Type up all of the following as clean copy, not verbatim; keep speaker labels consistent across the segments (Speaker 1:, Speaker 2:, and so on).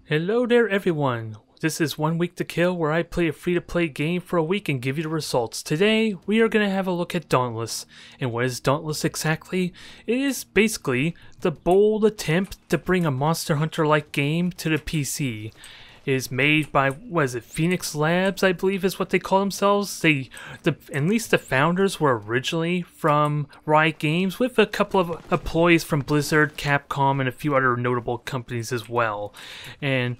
Speaker 1: Hello there everyone, this is 1 Week to Kill where I play a free-to-play game for a week and give you the results. Today we are going to have a look at Dauntless. And what is Dauntless exactly? It is basically the bold attempt to bring a Monster Hunter-like game to the PC. It is made by, what is it, Phoenix Labs, I believe is what they call themselves. At least the founders were originally from Riot Games, with a couple of employees from Blizzard, Capcom, and a few other notable companies as well. And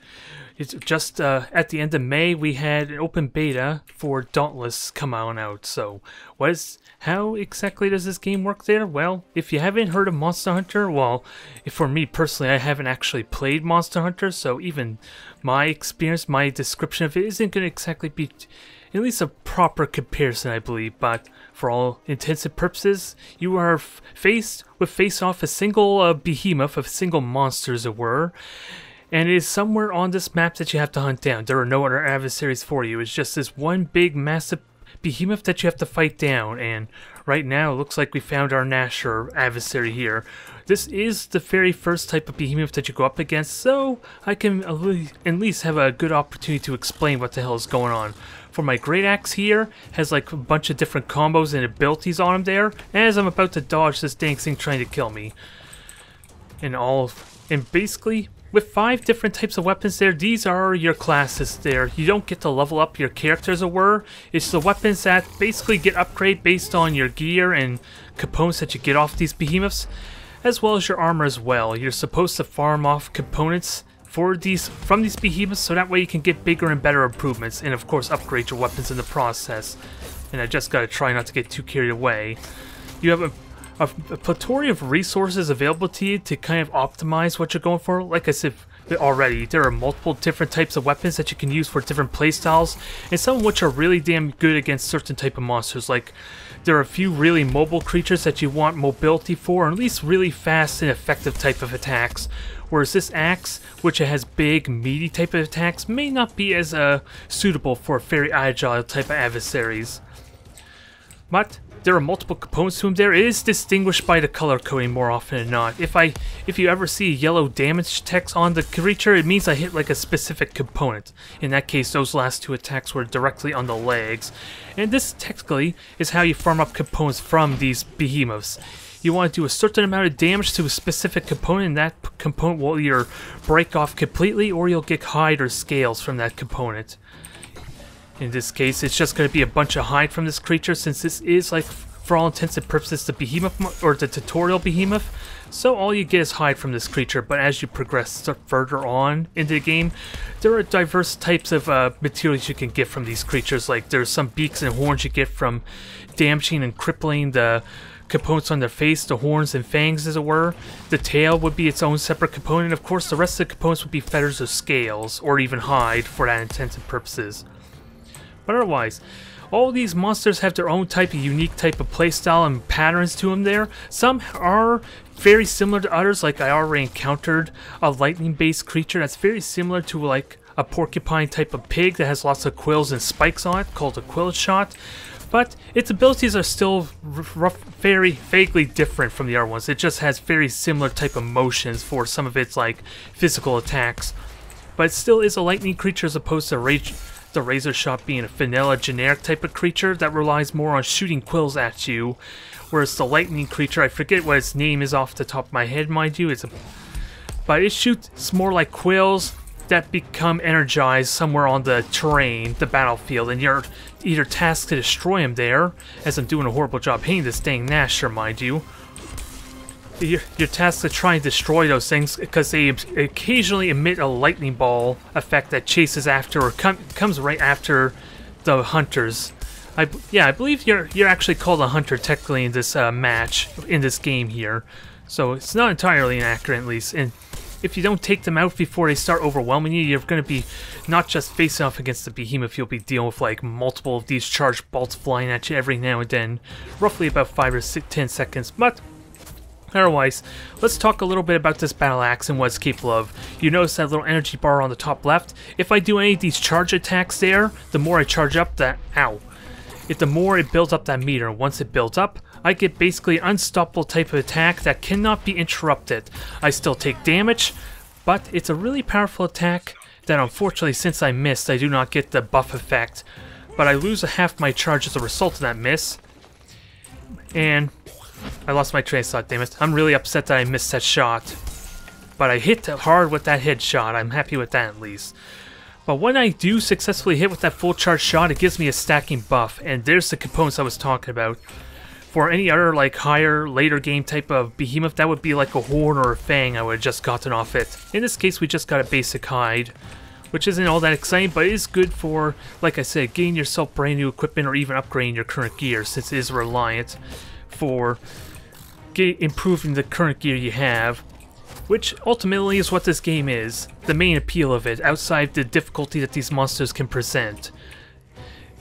Speaker 1: it's just at the end of May, we had an open beta for Dauntless come on out. So, how exactly does this game work there? Well, if you haven't heard of Monster Hunter, well, for me personally, I haven't actually played Monster Hunter, so even my experience, my description of it isn't going to exactly be at least a proper comparison, I believe. But for all intents and purposes, you are faced off a single behemoth, a single monster as it were. And it is somewhere on this map that you have to hunt down. There are no other adversaries for you. It's just this one big, massive behemoth that you have to fight down. And right now, it looks like we found our Nasher adversary here. This is the very first type of behemoth that you go up against, so I can at least have a good opportunity to explain what the hell is going on. For my great axe here, has like a bunch of different combos and abilities on him there, as I'm about to dodge this dang thing trying to kill me. And basically, with 5 different types of weapons there, these are your classes there. You don't get to level up your character as it were. It's the weapons that basically get upgraded based on your gear and components that you get off these behemoths, as well as your armor as well. You're supposed to farm off components from these behemoths so that way you can get bigger and better improvements and of course upgrade your weapons in the process. And I just gotta try not to get too carried away. You have a plethora of resources available to you to kind of optimize what you're going for. Like I said already, there are multiple different types of weapons that you can use for different playstyles, and some of which are really damn good against certain type of monsters. Like, there are a few really mobile creatures that you want mobility for, or at least really fast and effective type of attacks. Whereas this axe, which has big, meaty type of attacks, may not be as suitable for very agile type of adversaries. But there are multiple components to him there. It is distinguished by the color coding more often than not. If you ever see yellow damage text on the creature, it means I hit like a specific component. In that case, those last 2 attacks were directly on the legs. And this technically is how you farm up components from these behemoths. You want to do a certain amount of damage to a specific component, and that component will either break off completely or you'll get hide or scales from that component. In this case, it's just going to be a bunch of hide from this creature, since this is, like, for all intents and purposes, the behemoth, or the tutorial behemoth. So all you get is hide from this creature, but as you progress further on into the game, there are diverse types of materials you can get from these creatures. Like, there's some beaks and horns you get from damaging and crippling the components on their face, the horns and fangs as it were. The tail would be its own separate component. Of course, the rest of the components would be feathers or scales, or even hide for that intents and purposes. But otherwise, all these monsters have their own unique type of playstyle and patterns to them there. Some are very similar to others, like I already encountered a lightning-based creature that's very similar to like a porcupine type of pig that has lots of quills and spikes on it, called a quill shot. But its abilities are still very vaguely different from the other ones. It just has very similar type of motions for some of its like physical attacks. But it still is a lightning creature as opposed to the Razor Shot being a vanilla generic type of creature that relies more on shooting quills at you, whereas the lightning creature, I forget what its name is off the top of my head, mind you, but it shoots more like quills that become energized somewhere on the terrain, the battlefield, and you're either tasked to destroy them there, as I'm doing a horrible job hitting this dang Nasher, mind you. You're tasked to try and destroy those things because they occasionally emit a lightning ball effect that chases after or comes right after the hunters. I believe you're actually called a hunter technically in this match, in this game here. So it's not entirely inaccurate at least. And if you don't take them out before they start overwhelming you, you're going to be not just facing off against the behemoth, you'll be dealing with like multiple of these charged bolts flying at you every now and then. Roughly about 5 or 10 seconds. But otherwise, let's talk a little bit about this battle axe and what it's capable of. You notice that little energy bar on the top left? If I do any of these charge attacks there, the more I charge up that... Ow. The more it builds up that meter. Once it builds up, I get basically an unstoppable type of attack that cannot be interrupted. I still take damage, but it's a really powerful attack that unfortunately, since I missed, I do not get the buff effect. But I lose half my charge as a result of that miss. And I lost my train of thought, damn it. I'm really upset that I missed that shot. But I hit hard with that headshot. I'm happy with that at least. But when I do successfully hit with that full charge shot, it gives me a stacking buff. And there's the components I was talking about. For any other like higher, later game type of behemoth, that would be like a horn or a fang I would have just gotten off it. In this case, we just got a basic hide, which isn't all that exciting, but it is good for, like I said, getting yourself brand new equipment or even upgrading your current gear, since it is reliant for improving the current gear you have, which ultimately is what this game is, the main appeal of it, outside the difficulty that these monsters can present.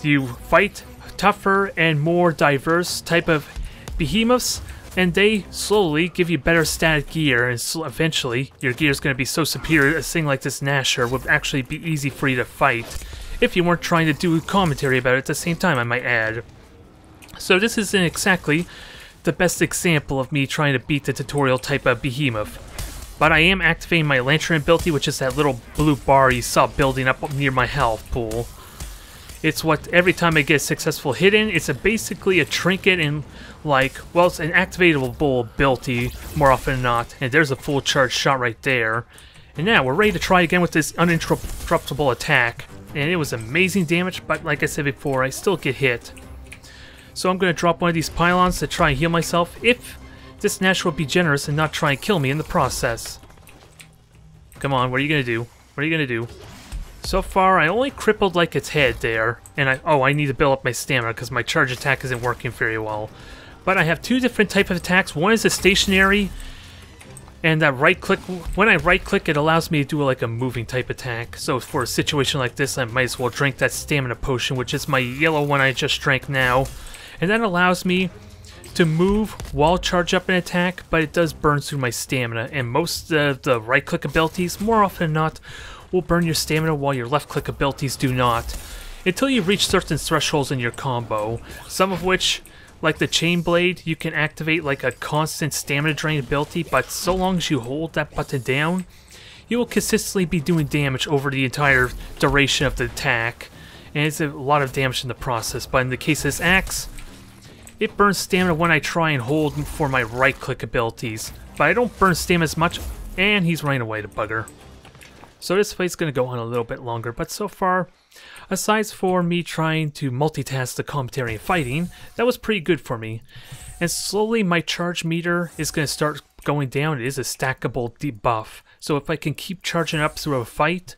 Speaker 1: You fight tougher and more diverse type of behemoths, and they slowly give you better static gear, and eventually your gear is going to be so superior a thing like this Gnasher would actually be easy for you to fight, if you weren't trying to do commentary about it at the same time, I might add. So this isn't exactly the best example of me trying to beat the tutorial type of behemoth, but I am activating my Lantern ability, which is that little blue bar you saw building up near my health pool. It's what, every time I get a successful hit in, it's basically a trinket and like, well, it's an activatable ability more often than not. And there's a full charge shot right there. And now we're ready to try again with this uninterruptible attack. And it was amazing damage, but like I said before, I still get hit. So I'm going to drop one of these pylons to try and heal myself, if this Gnasher will be generous and not try and kill me in the process. Come on, what are you going to do? What are you going to do? So far, I only crippled like its head there, and I need to build up my stamina because my charge attack isn't working very well. But I have two different types of attacks. One is a stationary, and that right click, when I right click, it allows me to do like a moving type attack. So for a situation like this, I might as well drink that stamina potion, which is my yellow one I just drank now. And that allows me to move while charge up an attack, but it does burn through my stamina, and most of the right click abilities, more often than not, will burn your stamina while your left click abilities do not, until you reach certain thresholds in your combo, some of which, like the Chain Blade, you can activate like a constant stamina drain ability, but so long as you hold that button down, you will consistently be doing damage over the entire duration of the attack, and it's a lot of damage in the process. But in the case of this axe, it burns stamina when I try and hold for my right click abilities, but I don't burn stamina as much, and he's running away, the bugger. So this fight's going to go on a little bit longer, but so far, aside for me trying to multitask the commentary and fighting, that was pretty good for me. And slowly my charge meter is going to start going down. It is a stackable debuff, so if I can keep charging up through a fight,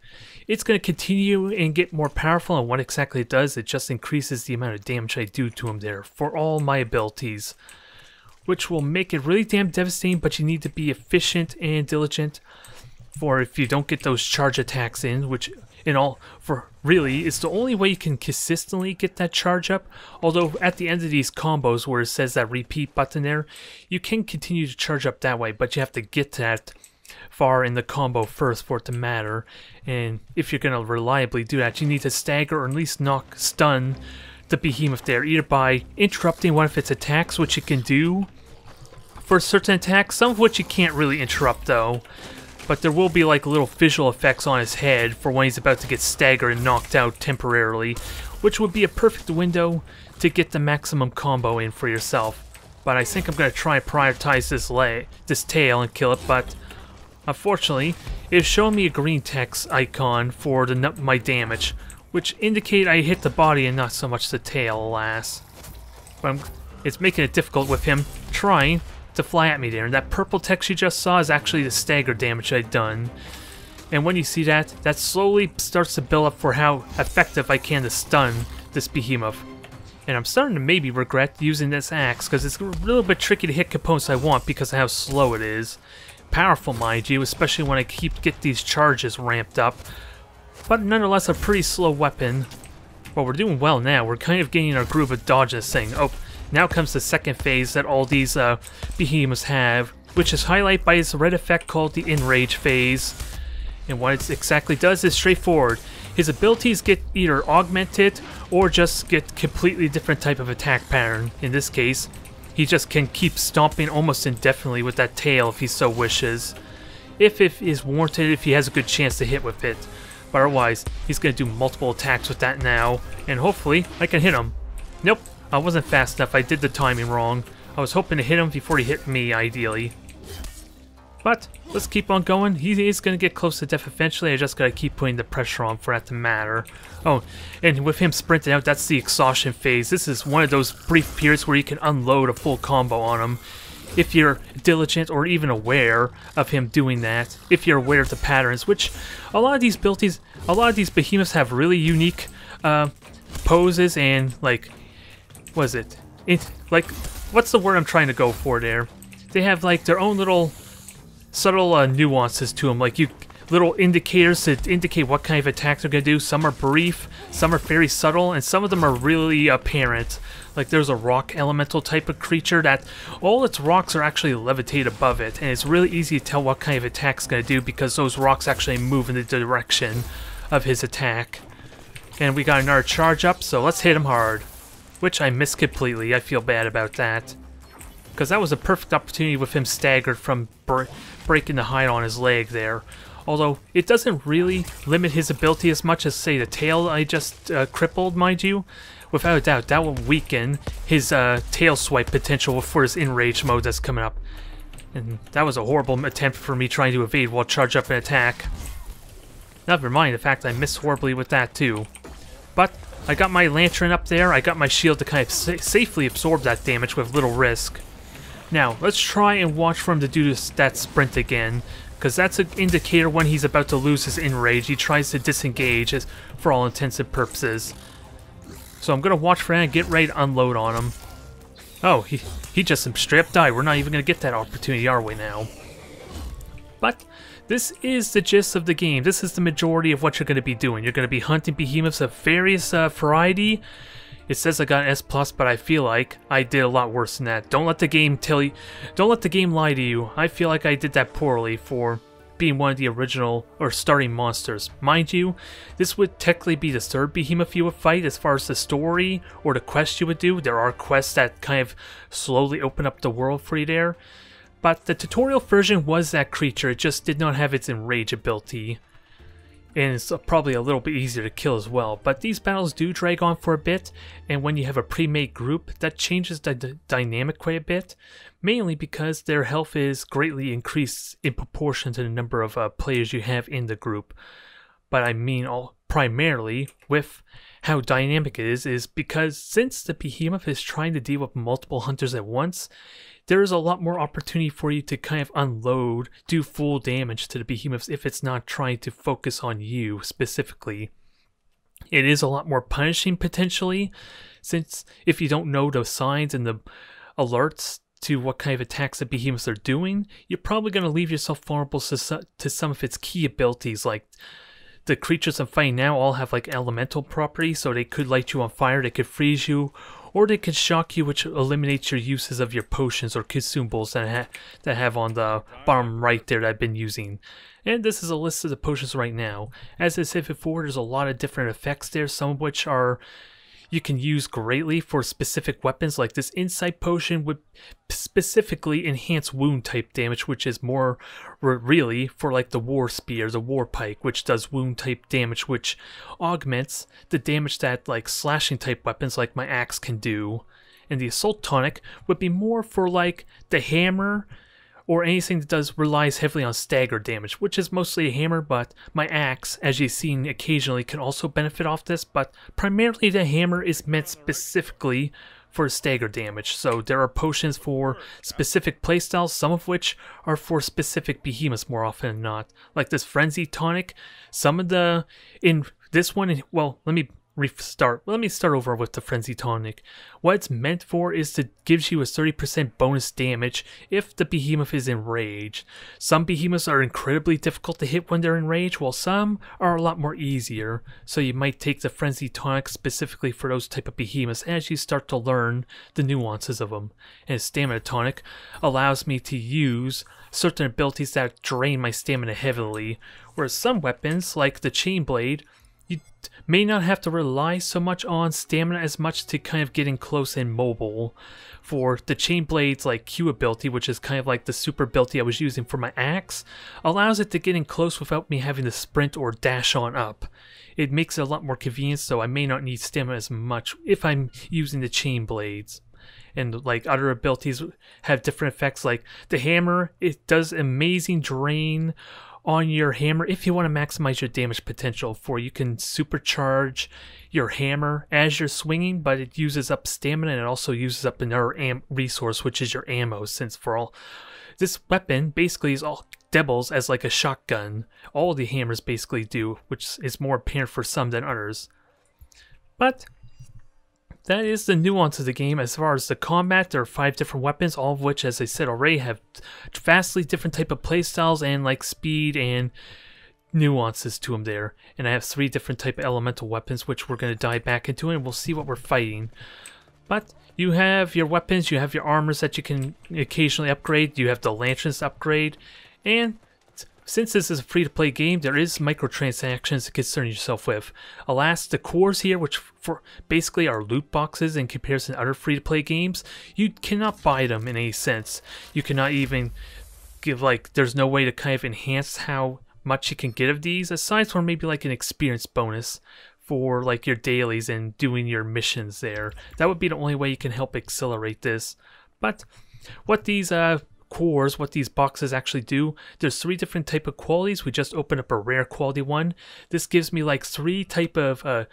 Speaker 1: it's going to continue and get more powerful, and what exactly it does, it just increases the amount of damage I do to him there for all my abilities, which will make it really damn devastating, but you need to be efficient and diligent. For if you don't get those charge attacks in, which really it's the only way you can consistently get that charge up. Although at the end of these combos where it says that repeat button there, you can continue to charge up that way, but you have to get that far in the combo first for it to matter. And if you're going to reliably do that, you need to stagger or at least stun the behemoth there, either by interrupting one of its attacks, which you can do for certain attacks, some of which you can't really interrupt though. But there will be like little visual effects on his head for when he's about to get staggered and knocked out temporarily, which would be a perfect window to get the maximum combo in for yourself. But I think I'm going to try and prioritize this tail and kill it, but unfortunately, it's showing me a green text icon for my damage, which indicate I hit the body and not so much the tail, alas. But it's making it difficult with him trying to fly at me there, and that purple text you just saw is actually the stagger damage I'd done. And when you see that, that slowly starts to build up for how effective I can to stun this behemoth. And I'm starting to maybe regret using this axe, because it's a little bit tricky to hit components I want because of how slow it is. Powerful, mind you, especially when I get these charges ramped up, but nonetheless a pretty slow weapon. Well, we're doing well now. We're kind of getting our groove of dodging this thing. Oh, now comes the second phase that all these behemoths have, which is highlighted by its red effect called the Enrage phase. And what it exactly does is straightforward. His abilities get either augmented or just get completely different type of attack pattern. In this case, he just can keep stomping almost indefinitely with that tail if he so wishes. if it is warranted, if he has a good chance to hit with it. But otherwise, he's going to do multiple attacks with that now, and hopefully I can hit him. Nope, I wasn't fast enough. I did the timing wrong. I was hoping to hit him before he hit me, ideally. But let's keep on going. He is going to get close to death eventually. I just got to keep putting the pressure on for that to matter. Oh, and with him sprinting out, that's the exhaustion phase. This is one of those brief periods where you can unload a full combo on him. If you're diligent or even aware of him doing that, if you're aware of the patterns, which a lot of these abilities, a lot of these behemoths have really unique poses and, like, what is it? Like, what's the word I'm trying to go for there? They have, like, their own little subtle nuances to them, like little indicators to indicate what kind of attacks they're going to do. Some are brief, some are very subtle, and some of them are really apparent. Like there's a rock elemental type of creature that all its rocks are actually levitate above it, and it's really easy to tell what kind of attack it's going to do because those rocks actually move in the direction of his attack. And we got another charge up, so let's hit him hard. Which I missed completely. I feel bad about that. Because that was a perfect opportunity with him staggered from breaking the hide on his leg there. Although, it doesn't really limit his ability as much as, say, the tail I just crippled, mind you. Without a doubt, that will weaken his tail swipe potential for his enrage mode that's coming up. And that was a horrible attempt for me trying to evade while charge up an attack. Never mind the fact I missed horribly with that too. But I got my lantern up there, I got my shield to kind of safely absorb that damage with little risk. Now, let's try and watch for him to do that sprint again, because that's an indicator when he's about to lose his enrage. He tries to disengage for all intents and purposes. So I'm going to watch for that and get ready to unload on him. Oh, he just straight up died. We're not even going to get that opportunity, are we now? But this is the gist of the game. This is the majority of what you're going to be doing. You're going to be hunting behemoths of various variety. It says I got an S+, but I feel like I did a lot worse than that. Don't let the game tell you. Don't let the game lie to you. I feel like I did that poorly for being one of the original or starting monsters. Mind you, this would technically be the third behemoth you would fight as far as the story or the quest you would do. There are quests that kind of slowly open up the world for you there. But the tutorial version was that creature. It just did not have its enrage ability. And it's probably a little bit easier to kill as well. But these battles do drag on for a bit, and when you have a pre-made group, that changes the dynamic quite a bit, mainly because their health is greatly increased in proportion to the number of players you have in the group. But I mean primarily with how dynamic it is because since the behemoth is trying to deal with multiple hunters at once, there is a lot more opportunity for you to kind of unload, do full damage to the behemoths if it's not trying to focus on you specifically. It is a lot more punishing potentially, since if you don't know the signs and the alerts to what kind of attacks the behemoths are doing, you're probably going to leave yourself vulnerable to some of its key abilities. Like the creatures I'm fighting now all have like elemental properties, so they could light you on fire, they could freeze you, or they could shock you, which eliminates your uses of your potions or consumables that have on the bottom right there that I've been using. And this is a list of the potions right now. As I said before, there's a lot of different effects there, some of which are you can use greatly for specific weapons. Like this insight potion would specifically enhance wound type damage, which is more really for like the war spear, the war pike, which does wound type damage, which augments the damage that like slashing type weapons like my axe can do. And the assault tonic would be more for like the hammer or anything that relies heavily on stagger damage, which is mostly a hammer, but my axe, as you've seen occasionally, can also benefit off this, but primarily the hammer is meant specifically for stagger damage. So there are potions for specific playstyles, some of which are for specific behemoths more often than not. Like this Frenzy Tonic, some of the, in this one, well, let me start over with the Frenzy Tonic. What it's meant for is to gives you a 30% bonus damage if the behemoth is enraged. Some behemoths are incredibly difficult to hit when they're enraged, while some are a lot more easier. So you might take the Frenzy Tonic specifically for those type of behemoths as you start to learn the nuances of them. And Stamina Tonic allows me to use certain abilities that drain my stamina heavily, whereas some weapons, like the Chain Blade, you may not have to rely so much on stamina as much to kind of getting close and mobile. For the Chain Blade's like Q ability, which is kind of like the super ability I was using for my axe, allows it to get in close without me having to sprint or dash on up. It makes it a lot more convenient, so I may not need stamina as much if I'm using the Chain Blades. And like other abilities have different effects, like the hammer, it does amazing drain on your hammer if you want to maximize your damage potential. For you can supercharge your hammer as you're swinging, but it uses up stamina and it also uses up another resource, which is your ammo, since for all this weapon basically is all doubles as like a shotgun. All the hammers basically do, which is more apparent for some than others. But that is the nuance of the game. As far as the combat, there are 5 different weapons, all of which, as I said already, have vastly different type of playstyles and like speed and nuances to them there. And I have 3 different type of elemental weapons, which we're going to dive back into, and we'll see what we're fighting. But you have your weapons, you have your armors that you can occasionally upgrade, you have the lanterns to upgrade, and since this is a free-to-play game, there is microtransactions to concern yourself with. Alas, the cores here, which for basically are loot boxes in comparison to other free-to-play games, you cannot buy them in any sense. You cannot even give, like, there's no way to kind of enhance how much you can get of these, aside from maybe like an experience bonus for like your dailies and doing your missions there. That would be the only way you can help accelerate this. But what these cores, what these boxes actually do, there's 3 different type of qualities. We just opened up a rare quality one. This gives me like 3 type of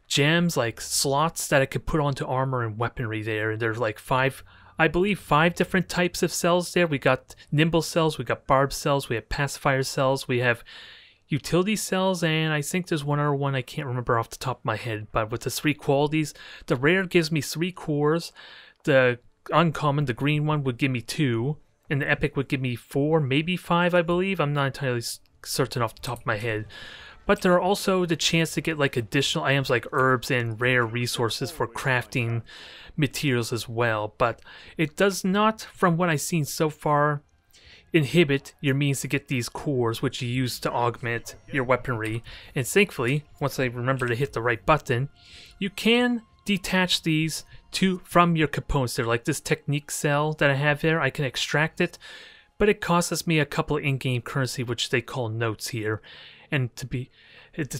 Speaker 1: gems, like slots that I could put onto armor and weaponry there. And there's like 5, I believe 5 different types of cells there. We got nimble cells, we got barb cells, we have pacifier cells, we have utility cells, and I think there's one other one I can't remember off the top of my head. But with the 3 qualities, the rare gives me 3 cores, the uncommon, the green one, would give me 2, and the epic would give me 4, maybe 5, I believe. I'm not entirely certain off the top of my head. But there are also the chance to get like additional items like herbs and rare resources for crafting materials as well. But it does not, from what I've seen so far, inhibit your means to get these cores, which you use to augment your weaponry. And thankfully, once I remember to hit the right button, you can detach these from your components there. Like this technique cell that I have there, I can extract it, but it costs me a couple of in-game currency, which they call notes here. And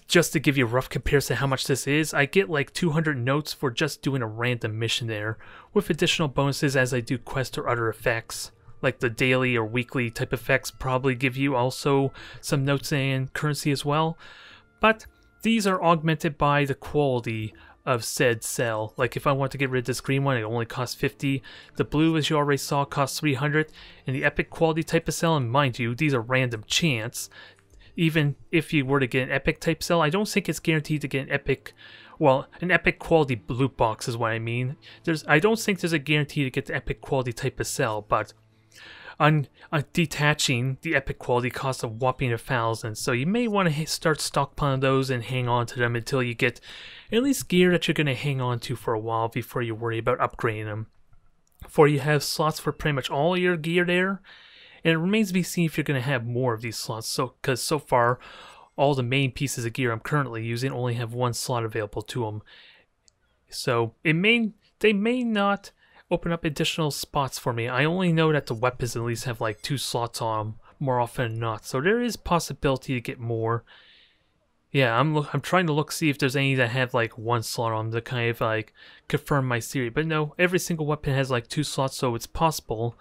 Speaker 1: just to give you a rough comparison how much this is, I get like 200 notes for just doing a random mission there, with additional bonuses as I do quests or other effects. Like the daily or weekly type effects probably give you also some notes and currency as well. But these are augmented by the quality of said cell. Like if I want to get rid of this green one, it only costs 50. The blue, as you already saw, costs 300. And the epic quality type of cell, and mind you, these are random chance. Even if you were to get an epic type cell, I don't think it's guaranteed to get an epic, well, an epic quality loot box is what I mean. I don't think there's a guarantee to get the epic quality type of cell, but detaching the epic quality costs a whopping 1,000, so you may want to start stockpiling those and hang on to them until you get at least gear that you're going to hang on to for a while before you worry about upgrading them. For you have slots for pretty much all your gear there, and it remains to be seen if you're going to have more of these slots, because so far all the main pieces of gear I'm currently using only have 1 slot available to them. So they may not open up additional spots for me. I only know that the weapons at least have like 2 slots on them more often than not, so there is possibility to get more. Yeah, I'm trying to see if there's any that have like 1 slot on them to kind of like confirm my theory. But no, every single weapon has like 2 slots, so it's possible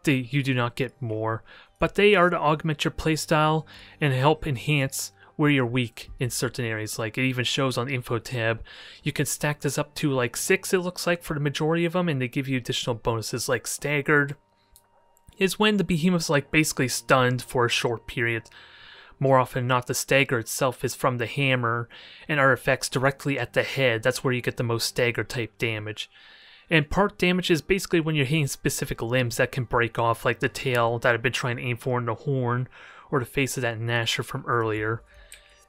Speaker 1: that you do not get more. But they are to augment your playstyle and help enhance where you're weak in certain areas. Like it even shows on the info tab, you can stack this up to like 6, it looks like, for the majority of them, and they give you additional bonuses. Like staggered is when the behemoth's like basically stunned for a short period. More often than not, the stagger itself is from the hammer and our effects directly at the head. That's where you get the most stagger type damage. And part damage is basically when you're hitting specific limbs that can break off, like the tail that I've been trying to aim for in the horn, or the face of that Gnasher from earlier.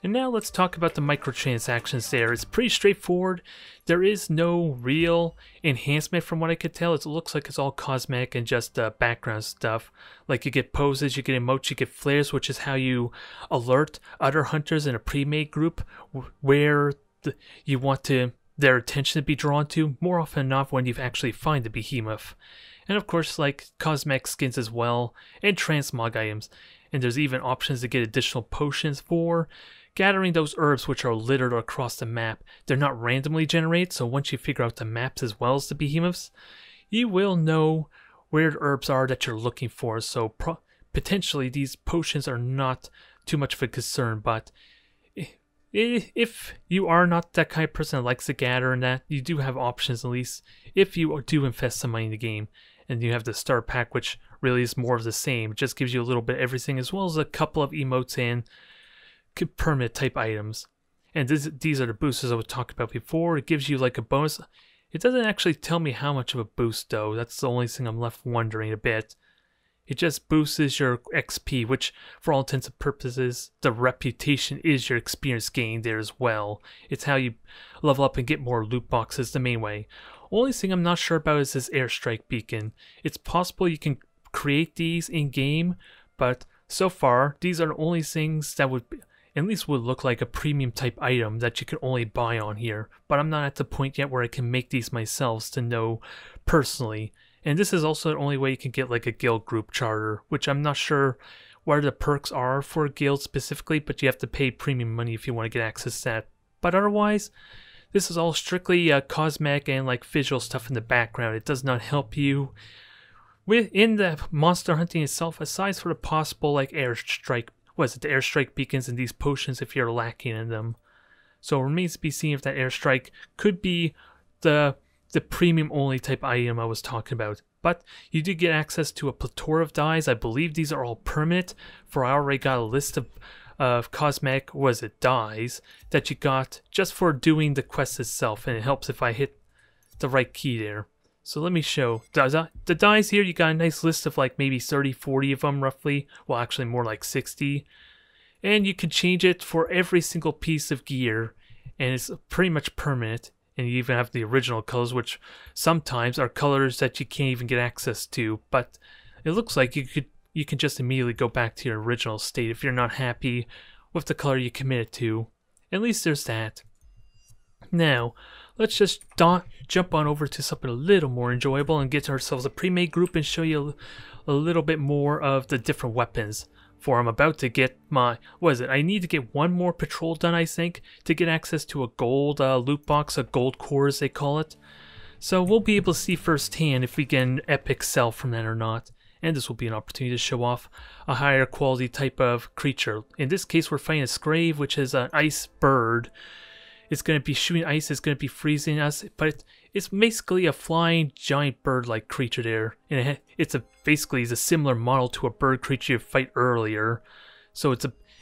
Speaker 1: And now let's talk about the microtransactions there. It's pretty straightforward. There is no real enhancement from what I could tell. It looks like it's all cosmetic and just background stuff. Like you get poses, you get emotes, you get flares, which is how you alert other hunters in a pre-made group where you want their attention to be drawn to, more often than not when you actually find the behemoth. And of course, like cosmetic skins as well, and transmog items. And there's even options to get additional potions for gathering those herbs which are littered across the map. They're not randomly generated, so once you figure out the maps as well as the behemoths, you will know where the herbs are that you're looking for. So potentially these potions are not too much of a concern, but if you are not that kind of person that likes to gather and that, you do have options at least if you do invest some money in the game. And you have the starter pack, which really is more of the same. It just gives you a little bit of everything, as well as a couple of emotes and permanent type items. And these are the boosters I was talking about before. It gives you like a bonus. It doesn't actually tell me how much of a boost though. That's the only thing I'm left wondering a bit. It just boosts your XP, which for all intents and purposes, the reputation is your experience gain there as well. It's how you level up and get more loot boxes the main way. Only thing I'm not sure about is this airstrike beacon. It's possible you can create these in game, but so far these are the only things that would at least would look like a premium type item that you can only buy on here. But I'm not at the point yet where I can make these myself to know personally. And this is also the only way you can get like a guild group charter, which I'm not sure where the perks are for a guild specifically, but you have to pay premium money if you want to get access to that. But otherwise, this is all strictly cosmetic and like visual stuff in the background. It does not help you within the monster hunting itself, aside for the possible like airstrike, the airstrike beacons and these potions if you're lacking in them. So it remains to be seen if that airstrike could be the premium only type item I was talking about. But you do get access to a plethora of dyes. I believe these are all permanent, for I already got a list of cosmetic, dyes that you got just for doing the quest itself, and it helps if I hit the right key there. So let me show. The dyes here, you got a nice list of like maybe 30-40 of them roughly. Well, actually more like 60. And you can change it for every single piece of gear, and it's pretty much permanent. And you even have the original colors, which sometimes are colors that you can't even get access to. But it looks like you can just immediately go back to your original state if you're not happy with the color you committed to. At least there's that. Now, let's just jump on over to something a little more enjoyable and get ourselves a pre-made group and show you a little bit more of the different weapons. For I'm about to get my, I need to get one more patrol done, I think, to get access to a gold loot box, a gold core as they call it. So we'll be able to see firsthand if we get an epic sell from that or not. And this will be an opportunity to show off a higher quality type of creature. In this case, we're fighting a Scrave, which is an ice bird. It's going to be shooting ice, it's going to be freezing us, but it's basically a flying giant bird-like creature there. And it's basically a similar model to a bird creature you fight earlier. So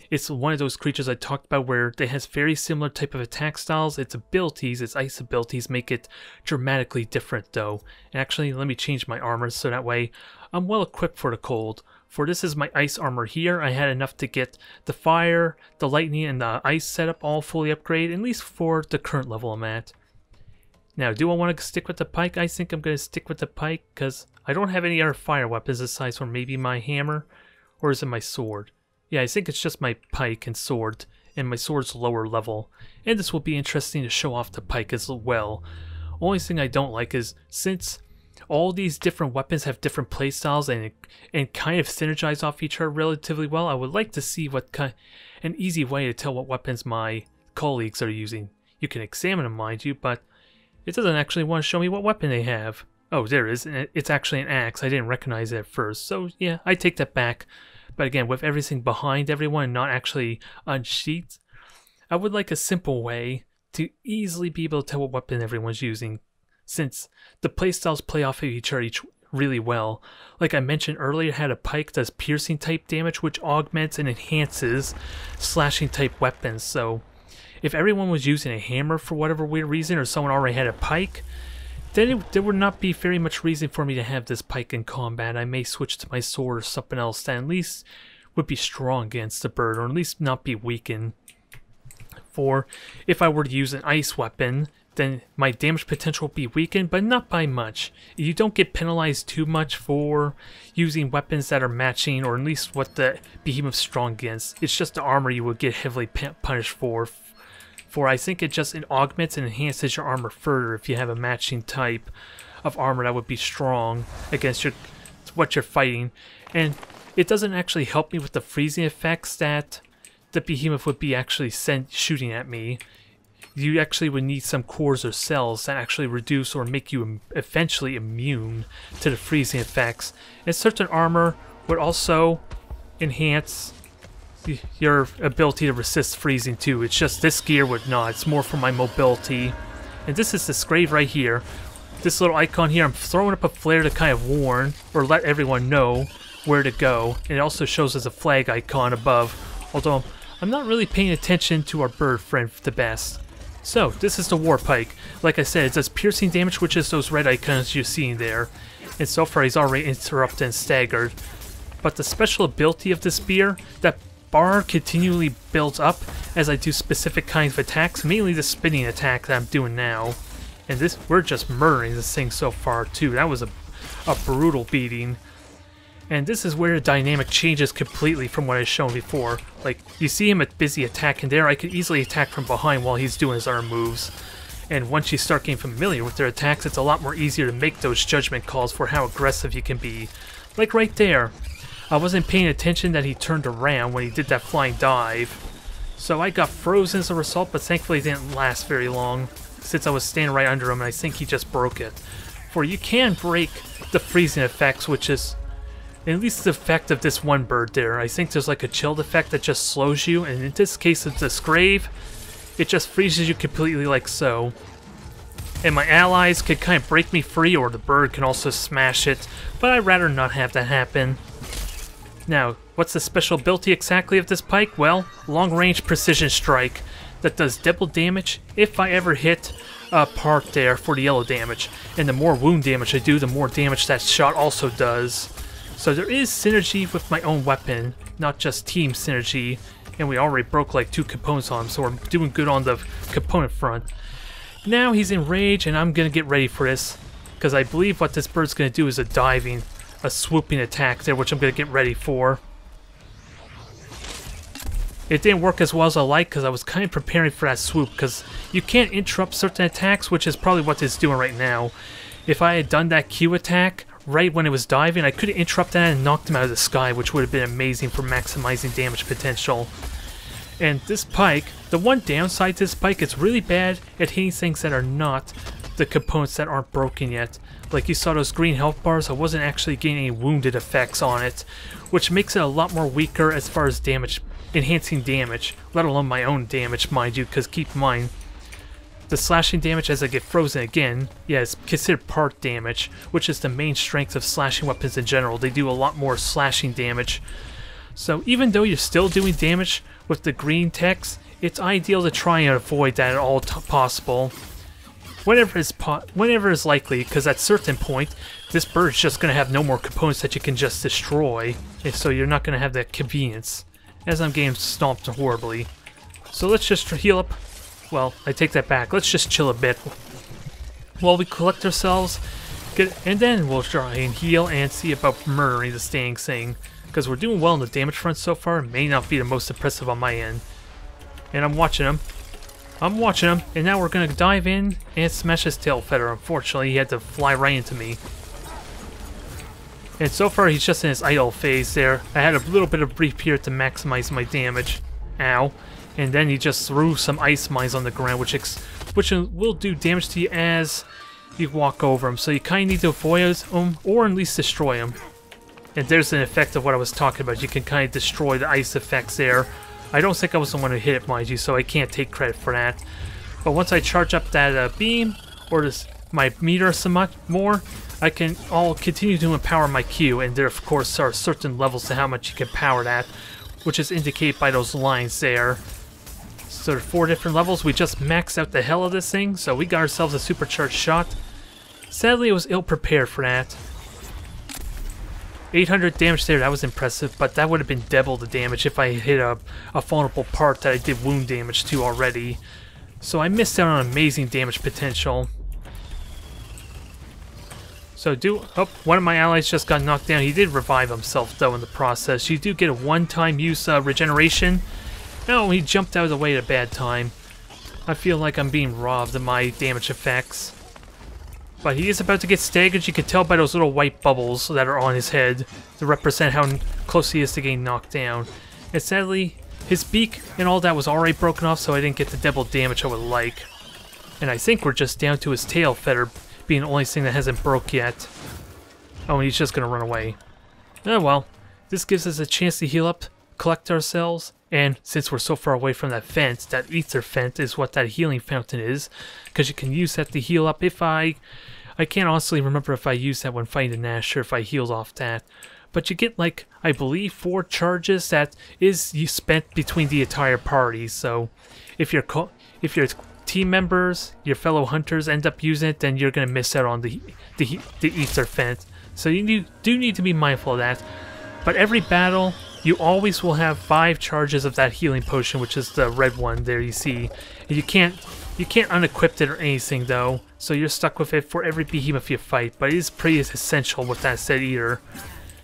Speaker 1: it's one of those creatures I talked about where it has very similar type of attack styles. Its abilities, its ice abilities make it dramatically different though. And actually, let me change my armor so that way I'm well equipped for the cold. For this is my ice armor here. I had enough to get the fire, the lightning, and the ice setup all fully upgraded, at least for the current level I'm at. Now, do I want to stick with the pike? I think I'm going to stick with the pike because I don't have any other fire weapons aside from maybe my hammer, or is it my sword? Yeah, I think it's just my pike and sword, and my sword's lower level. And this will be interesting to show off the pike as well. Only thing I don't like is since all these different weapons have different playstyles and kind of synergize off each other relatively well, I would like to see an easy way to tell what weapons my colleagues are using. You can examine them, mind you, but it doesn't actually want to show me what weapon they have. Oh, there it is. It's actually an axe. I didn't recognize it at first, so yeah, I take that back. But again, with everything behind everyone and not actually on sheets, I would like a simple way to easily be able to tell what weapon everyone's using, since the playstyles play off of each other really well. Like I mentioned earlier, I had a pike that does piercing type damage, which augments and enhances slashing type weapons. So if everyone was using a hammer for whatever weird reason, or someone already had a pike, then there would not be very much reason for me to have this pike in combat. I may switch to my sword or something else that at least would be strong against the bird, or at least not be weakened. for if I were to use an ice weapon, then my damage potential will be weakened, but not by much. You don't get penalized too much for using weapons that are matching, or at least what the Behemoth's strong against. It's just the armor you would get heavily punished for. I think it just augments and enhances your armor further if you have a matching type of armor that would be strong against what you're fighting. And it doesn't actually help me with the freezing effects that the Behemoth would be actually shooting at me. You actually would need some cores or cells that actually reduce or make you eventually immune to the freezing effects. And certain armor would also enhance your ability to resist freezing too. It's just this gear would not. It's more for my mobility. And this is the Scrave right here. This little icon here, I'm throwing up a flare to kind of warn or let everyone know where to go. And it also shows as a flag icon above. Although I'm not really paying attention to our bird friend the best. So, this is the War Pike. Like I said, it does piercing damage, which is those red icons you're seeing there. And so far he's already interrupted and staggered. But the special ability of this spear, that bar continually builds up as I do specific kinds of attacks, mainly the spinning attack that I'm doing now. And this, we're just murdering this thing so far too. That was a brutal beating. And this is where the dynamic changes completely from what I've shown before. Like, you see him busy attacking there, I could easily attack from behind while he's doing his arm moves. And once you start getting familiar with their attacks, it's a lot more easier to make those judgment calls for how aggressive you can be. Like right there. I wasn't paying attention that he turned around when he did that flying dive. So I got frozen as a result, but thankfully it didn't last very long, since I was standing right under him and I think he just broke it. For you can break the freezing effects, which is at least the effect of this one bird there. I think there's like a chilled effect that just slows you, and in this case of the Scrave, it just freezes you completely like so. And my allies could kind of break me free, or the bird can also smash it, but I'd rather not have that happen. Now, what's the special ability exactly of this pike? Well, long-range precision strike that does double damage if I ever hit a part there for the yellow damage. And the more wound damage I do, the more damage that shot also does. So there is synergy with my own weapon, not just team synergy, and we already broke like 2 components on him, so we're doing good on the component front. Now he's in rage, and I'm going to get ready for this, because I believe what this bird's going to do is a swooping attack there, which I'm going to get ready for. It didn't work as well as I like, because I was kind of preparing for that swoop, because you can't interrupt certain attacks, which is probably what it's doing right now. If I had done that Q attack right when it was diving, I could have interrupted that and knocked him out of the sky, which would have been amazing for maximizing damage potential. And this pike, the one downside to this pike, it's really bad at hitting things that are not the components that aren't broken yet. Like you saw those green health bars, I wasn't actually getting any wounded effects on it, which makes it a lot more weaker as far as damage, enhancing damage, let alone my own damage, mind you, because keep in mind, the slashing damage as I get frozen again, yeah, it's considered part damage, which is the main strength of slashing weapons in general. They do a lot more slashing damage. So even though you're still doing damage with the green text, it's ideal to try and avoid that at all possible. Whenever is likely, because at a certain point, this bird's just going to have no more components that you can just destroy, and so you're not going to have that convenience, as I'm getting stomped horribly. So let's just heal up. Well, I take that back. Let's just chill a bit while we collect ourselves, and then we'll try and heal and see about murdering the dang thing, because we're doing well on the damage front so far. It may not be the most impressive on my end. And I'm watching him. And now we're going to dive in and smash his tail feather. Unfortunately, he had to fly right into me. And so far, he's just in his idle phase there. I had a little bit of brief period to maximize my damage. Ow. And then he just threw some ice mines on the ground, which will do damage to you as you walk over him. So you kind of need to avoid him, or at least destroy him. And there's an effect of what I was talking about. You can kind of destroy the ice effects there. I don't think I was the one who hit it, mind you, so I can't take credit for that. But once I charge up that beam, or my meter somewhat more, I'll continue to empower my Q, and there of course are certain levels to how much you can power that, which is indicated by those lines there. So there are 4 different levels. We just maxed out the hell of this thing, so we got ourselves a supercharged shot. Sadly, I was ill prepared for that. 800 damage there, that was impressive, but that would have been double the damage if I hit a vulnerable part that I did wound damage to already. So I missed out on amazing damage potential. So one of my allies just got knocked down. He did revive himself though in the process. You do get a one-time use regeneration. Oh, he jumped out of the way at a bad time. I feel like I'm being robbed of my damage effects. But he is about to get staggered. You can tell by those little white bubbles that are on his head to represent how close he is to getting knocked down. And sadly, his beak and all that was already broken off, so I didn't get the double damage I would like. And I think we're just down to his tail feather being the only thing that hasn't broke yet. Oh, and he's just gonna run away. Oh well, this gives us a chance to heal up, collect ourselves, and since we're so far away from that vent, that ether vent is what that healing fountain is, because you can use that to heal up. If I can't honestly remember if I used that when fighting the Nash or if I healed off that. But you get, like, I believe 4 charges that is spent between the entire party. So if your team members, your fellow hunters end up using it, then you're going to miss out on the ether vent. So you do need to be mindful of that. But every battle, you always will have 5 charges of that healing potion, which is the red one there you see. And you can't unequip it or anything though, so you're stuck with it for every behemoth you fight. But it is pretty essential with that said either,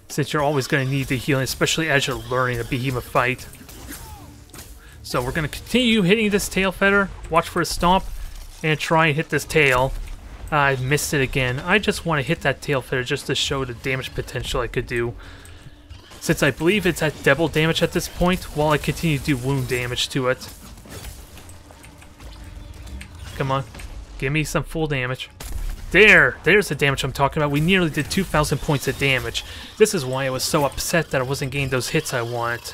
Speaker 1: since you're always going to need the healing, especially as you're learning a behemoth fight. So we're going to continue hitting this tail feather, watch for a stomp, and try and hit this tail. I missed it again. I just want to hit that tail feather just to show the damage potential I could do. Since I believe it's at double damage at this point, while I continue to do wound damage to it. Come on, give me some full damage. There's the damage I'm talking about. We nearly did 2,000 points of damage. This is why I was so upset that I wasn't getting those hits I want.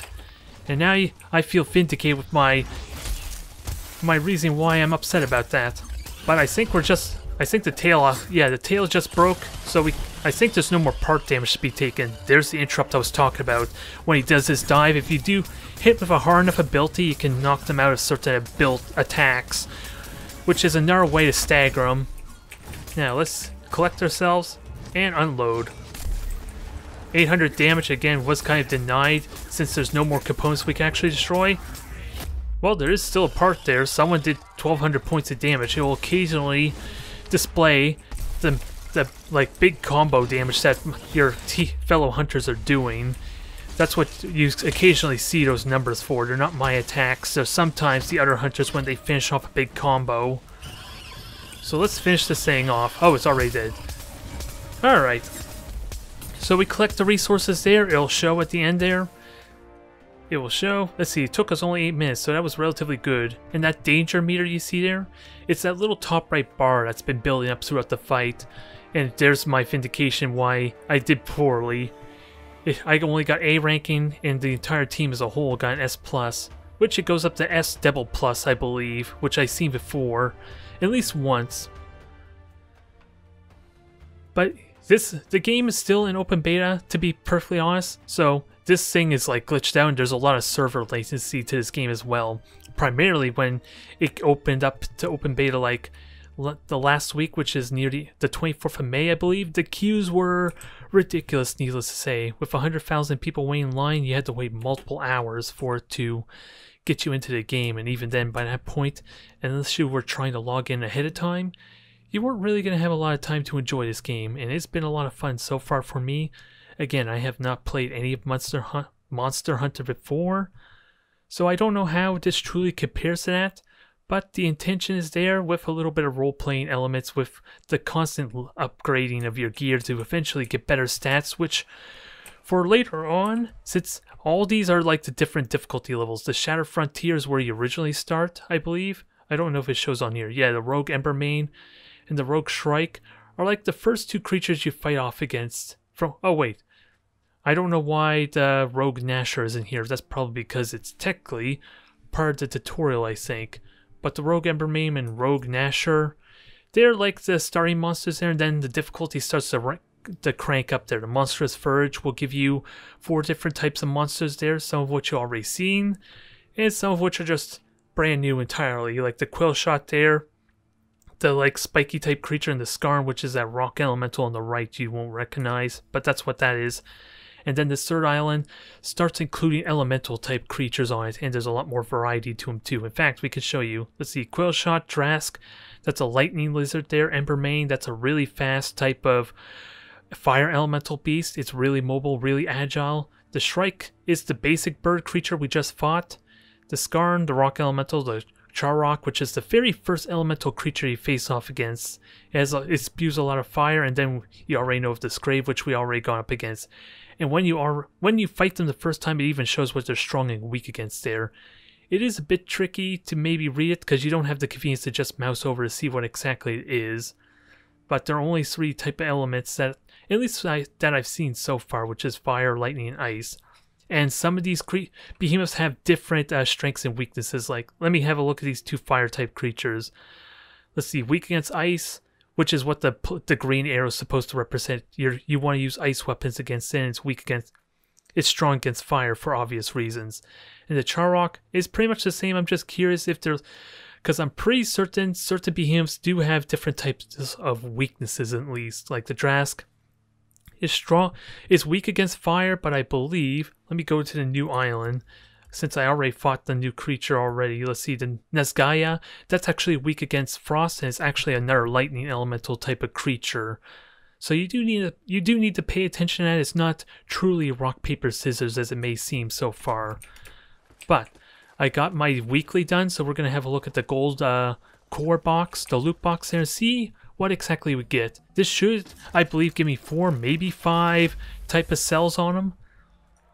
Speaker 1: And now I feel vindicated with my reason why I'm upset about that. But I think the tail just broke, so I think there's no more part damage to be taken. There's the interrupt I was talking about. When he does his dive, if you do hit with a hard enough ability, you can knock them out of certain built attacks, which is another way to stagger them. Now let's collect ourselves and unload. 800 damage again was kind of denied since there's no more components we can actually destroy. Well, there is still a part there. Someone did 1,200 points of damage. It will occasionally display the like big combo damage that your fellow hunters are doing. That's what you occasionally see those numbers for. They're not my attacks. So sometimes the other hunters when they finish off a big combo. So let's finish this thing off. Oh, it's already dead. Alright. So we collect the resources there. It'll show at the end there. It will show. Let's see, it took us only 8 minutes, so that was relatively good. And that danger meter you see there, it's that little top right bar that's been building up throughout the fight. And there's my vindication why I did poorly. I only got A ranking, and the entire team as a whole got an S+, which it goes up to S double plus, I believe, which I've seen before, at least once. But the game is still in open beta, to be perfectly honest, so this thing is like glitched out and there's a lot of server latency to this game as well. Primarily when it opened up to open beta like the last week, which is near the 24th of May, I believe, the queues were ridiculous, needless to say. With 100,000 people waiting in line, you had to wait multiple hours for it to get you into the game, and even then, by that point, unless you were trying to log in ahead of time, you weren't really going to have a lot of time to enjoy this game, and it's been a lot of fun so far for me. Again, I have not played any of Monster Hunter before, so I don't know how this truly compares to that, but the intention is there with a little bit of role-playing elements with the constant upgrading of your gear to eventually get better stats, which for later on, since all these are like the different difficulty levels, the Shattered Frontier is where you originally start, I believe. I don't know if it shows on here. Yeah, the Rogue Embermane and the Rogue Shrike are like the first 2 creatures you fight off against. Oh wait, I don't know why the Rogue Nasher isn't here. That's probably because it's technically part of the tutorial, I think. But the Rogue Embermane and Rogue Nasher, they're like the starting monsters there, and then the difficulty starts to crank up there. The Monstrous Verge will give you 4 different types of monsters there, some of which you've already seen, and some of which are just brand new entirely, like the Quill Shot there, the like spiky type creature in the Skarn, which is that rock elemental on the right you won't recognize, but that's what that is. And then this third island starts including elemental type creatures on it, and there's a lot more variety to them too. In fact, we could show you. Let's see, Quillshot, Drask, that's a lightning lizard there. Embermane, that's a really fast type of fire elemental beast. It's really mobile, really agile. The Shrike is the basic bird creature we just fought. The Skarn, the rock elemental, the Charrock, which is the very first elemental creature you face off against. It spews a lot of fire, and then you already know of the Scrave, which we already gone up against. And when you fight them the first time, it even shows what they're strong and weak against there. It is a bit tricky to maybe read it because you don't have the convenience to just mouse over to see what exactly it is. But there are only 3 type of elements that, at least that I've seen so far, which is fire, lightning, and ice. And some of these behemoths have different strengths and weaknesses. Like, let me have a look at these 2 fire type creatures. Let's see, weak against ice, which is what the green arrow is supposed to represent. You want to use ice weapons against it, and it's strong against fire for obvious reasons. And the Charrock is pretty much the same. I'm just curious if there's, because I'm pretty certain behemoths do have different types of weaknesses at least. Like the Drask is weak against fire, but I believe, let me go to the new island, since I already fought the new creature already. Let's see, the Nesgaya, that's actually weak against frost, and it's actually another lightning elemental type of creature. So you do need to pay attention to that. It's not truly rock, paper, scissors as it may seem so far. But I got my weekly done, so we're going to have a look at the gold core box, the loot box there, and see what exactly we get. This should, I believe, give me 4, maybe 5 type of cells on them.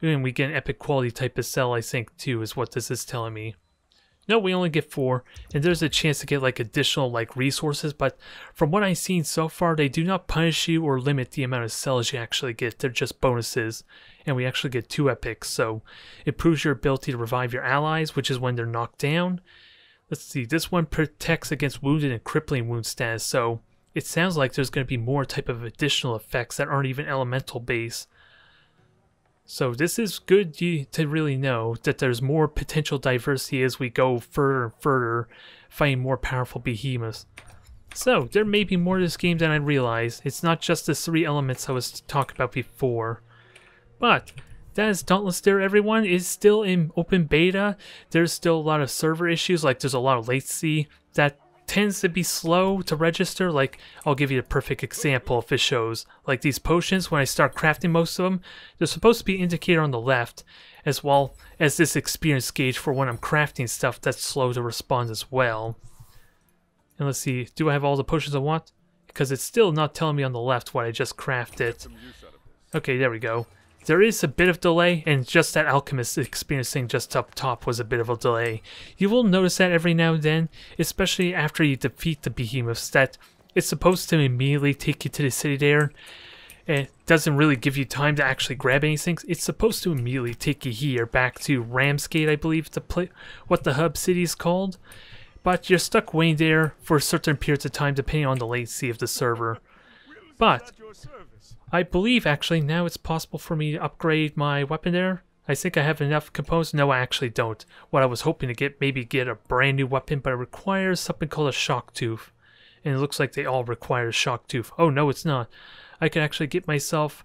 Speaker 1: And we get an epic quality type of cell, I think, too, is what this is telling me. No, we only get 4, and there's a chance to get like additional like resources, but from what I've seen so far, they do not punish you or limit the amount of cells you actually get. They're just bonuses, and we actually get 2 epics, so it improves your ability to revive your allies, which is when they're knocked down. Let's see, this one protects against wounded and crippling wound status, so it sounds like there's going to be more type of additional effects that aren't even elemental based. So this is good to really know that there's more potential diversity as we go further and further, fighting more powerful behemoths. So there may be more to this game than I realized. It's not just the 3 elements I was talking about before. But that is Dauntless there, everyone. It's still in open beta. There's still a lot of server issues, like there's a lot of latency that tends to be slow to register. Like, I'll give you a perfect example if it shows. Like these potions, when I start crafting most of them, there's supposed to be an indicator on the left, as well as this experience gauge for when I'm crafting stuff that's slow to respond as well. And let's see, do I have all the potions I want? Because it's still not telling me on the left what I just crafted. Okay, there we go. There is a bit of delay, and just that alchemist experience thing just up top was a bit of a delay. You will notice that every now and then, especially after you defeat the behemoths, that it's supposed to immediately take you to the city there, and it doesn't really give you time to actually grab anything. It's supposed to immediately take you here, back to Ramsgate, I believe, what the hub city is called. But you're stuck waiting there for certain periods of time depending on the latency of the server. But I believe actually now it's possible for me to upgrade my weapon there. I think I have enough components. No, I actually don't. What I was hoping to get, maybe get a brand new weapon, but it requires something called a shock tooth. And it looks like they all require a shock tooth. Oh no, it's not. I could actually get myself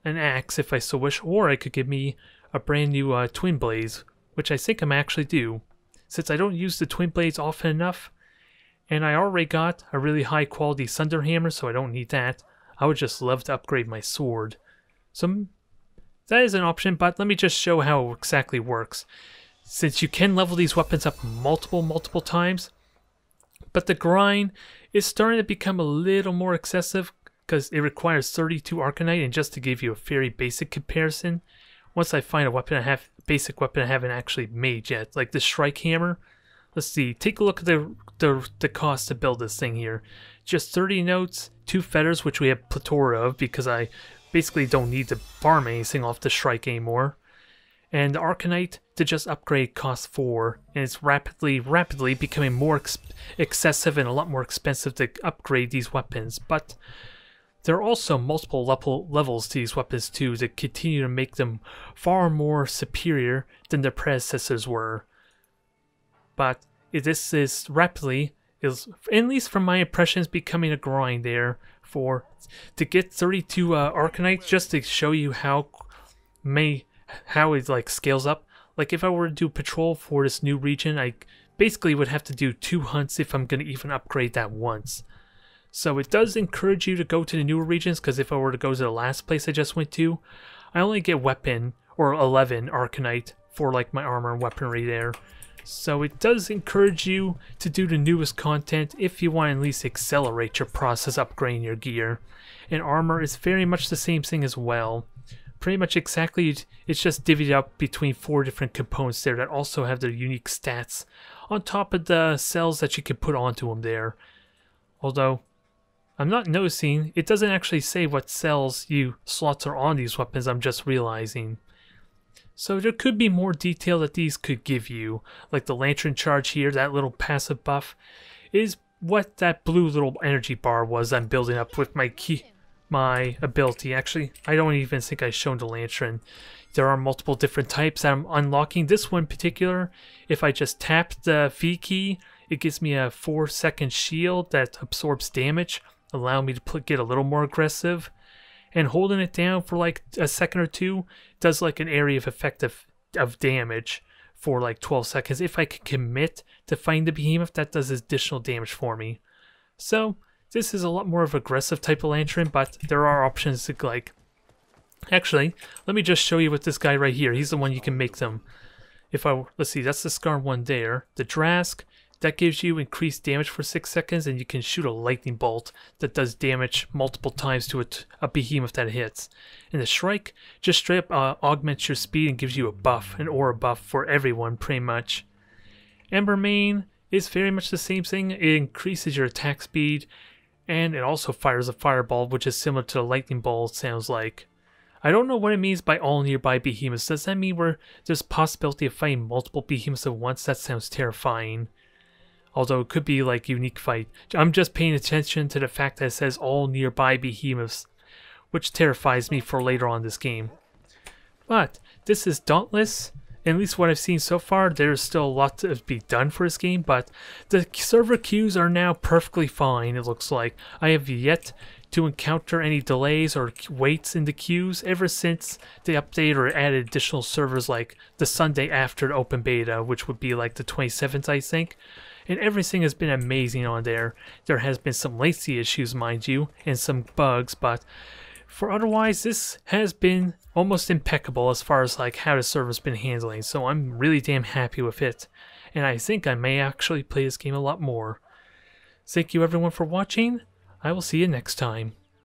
Speaker 1: an axe if I so wish, or I could give me a brand new twin blades, which I think I'm actually due. Since I don't use the twin blades often enough, and I already got a really high quality thunder hammer, so I don't need that. I would just love to upgrade my sword. So that is an option, but let me just show how it exactly works. Since you can level these weapons up multiple times, but the grind is starting to become a little more excessive because it requires 32 Arcanite, and just to give you a very basic comparison, once I find a weapon basic weapon I haven't actually made yet, like the Shrike Hammer. Let's see, take a look at the cost to build this thing here. Just 30 notes, 2 feathers, which we have plethora of because I basically don't need to farm anything off the Shrike anymore. And the Arcanite to just upgrade costs 4, and it's rapidly becoming more excessive and a lot more expensive to upgrade these weapons. But there are also multiple levels to these weapons too that continue to make them far more superior than their predecessors were. But this is rapidly, at least from my impressions, becoming a grind there to get 32 Arcanite, just to show you how how it like scales up. Like if I were to do patrol for this new region, I basically would have to do 2 hunts if I'm going to even upgrade that once. So it does encourage you to go to the newer regions, because if I were to go to the last place I just went to, I only get weapon or 11 Arcanite for like my armor and weaponry there. So it does encourage you to do the newest content if you want to at least accelerate your process upgrading your gear. And armor is very much the same thing as well. Pretty much exactly, it's just divvied up between 4 different components there that also have their unique stats on top of the cells that you can put onto them there. Although, I'm not noticing, it doesn't actually say what cells slots are on these weapons, I'm just realizing. So there could be more detail that these could give you, like the lantern charge here, that little passive buff, is what that blue little energy bar was I'm building up with my ability. Actually, I don't even think I've shown the lantern. There are multiple different types that I'm unlocking. This one in particular, if I just tap the V key, it gives me a 4-second shield that absorbs damage, allowing me to get a little more aggressive. And holding it down for like a second or two does like an area of effect of damage for like 12 seconds. If I can commit to fighting the behemoth, that does additional damage for me. So this is a lot more of an aggressive type of lantern, but there are options to like... Actually, let me just show you with this guy right here. He's the one you can make them. Let's see, that's the Scar one there. The Drask, that gives you increased damage for 6 seconds, and you can shoot a lightning bolt that does damage multiple times to a behemoth that hits. And the Shrike just straight up augments your speed and gives you a buff, an aura buff for everyone pretty much. Embermane is very much the same thing. It increases your attack speed, and it also fires a fireball, which is similar to the lightning bolt, sounds like. I don't know what it means by all nearby behemoths. Does that mean there's possibility of fighting multiple behemoths at once? That sounds terrifying. Although it could be like unique fight. I'm just paying attention to the fact that it says all nearby behemoths, which terrifies me for later on this game. But this is Dauntless. At least what I've seen so far, there's still a lot to be done for this game, but the server queues are now perfectly fine, it looks like. I have yet to encounter any delays or waits in the queues ever since they updated or added additional servers like the Sunday after the open beta, which would be like the 27th, I think. And everything has been amazing on there. There has been some latency issues, mind you, and some bugs, but for otherwise, this has been almost impeccable as far as like how the server's been handling, so I'm really damn happy with it. And I think I may actually play this game a lot more. Thank you everyone for watching. I will see you next time.